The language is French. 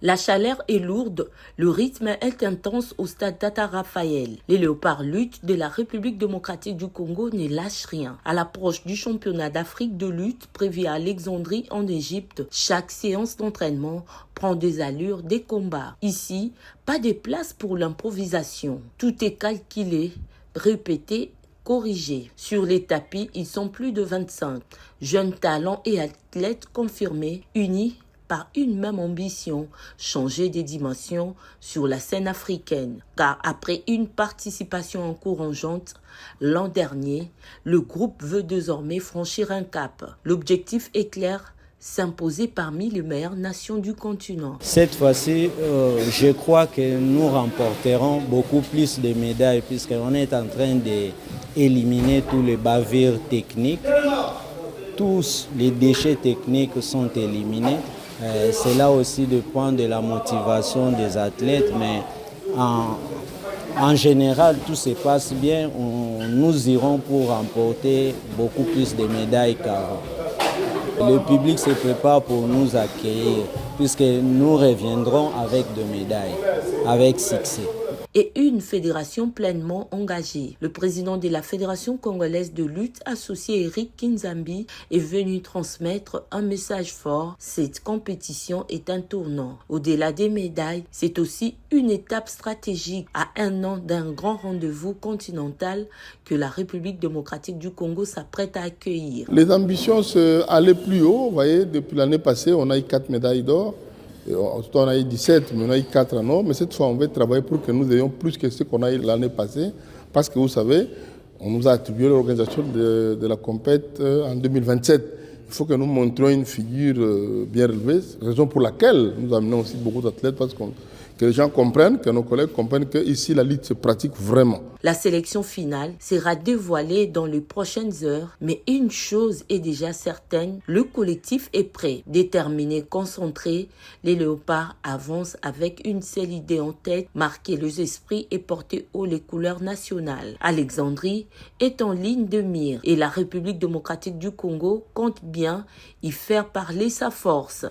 La chaleur est lourde, le rythme est intense au stade Tata Raphaël. Les léopards lutte de la République démocratique du Congo ne lâchent rien. À l'approche du championnat d'Afrique de lutte prévu à Alexandrie en Égypte, chaque séance d'entraînement prend des allures des combats. Ici, pas de place pour l'improvisation. Tout est calculé, répété, corrigé. Sur les tapis, ils sont plus de 25. Jeunes talents et athlètes confirmés, unis par une même ambition, changer des dimensions sur la scène africaine. Car après une participation encourageante l'an dernier, le groupe veut désormais franchir un cap. L'objectif est clair, s'imposer parmi les meilleures nations du continent. Cette fois-ci, je crois que nous remporterons beaucoup plus de médailles puisqu'on est en train d'éliminer tous les bavures techniques. Tous les déchets techniques sont éliminés. C'est là aussi de prendre de la motivation des athlètes, mais en général, tout se passe bien. Nous irons pour remporter beaucoup plus de médailles qu'avant. Le public se prépare pour nous accueillir, puisque nous reviendrons avec des médailles, avec succès. Et une fédération pleinement engagée. Le président de la Fédération congolaise de lutte, associé Eric Kinzambi, est venu transmettre un message fort. Cette compétition est un tournant. Au-delà des médailles, c'est aussi une étape stratégique à un an d'un grand rendez-vous continental que la République démocratique du Congo s'apprête à accueillir. Les ambitions, c'est aller plus haut. Vous voyez, depuis l'année passée, on a eu 4 médailles d'or. On a eu 17, mais on a eu 4 en or. Mais cette fois, on va travailler pour que nous ayons plus que ce qu'on a eu l'année passée. Parce que vous savez, on nous a attribué l'organisation de la compète en 2027. Il faut que nous montrions une figure bien relevée. Raison pour laquelle nous amenons aussi beaucoup d'athlètes, parce que les gens comprennent, que nos collègues comprennent qu'ici, la lutte se pratique vraiment. La sélection finale sera dévoilée dans les prochaines heures, mais une chose est déjà certaine, le collectif est prêt, déterminé, concentré. Les léopards avancent avec une seule idée en tête, marquer les esprits et porter haut les couleurs nationales. Alexandrie est en ligne de mire et la République démocratique du Congo compte bien y faire parler sa force.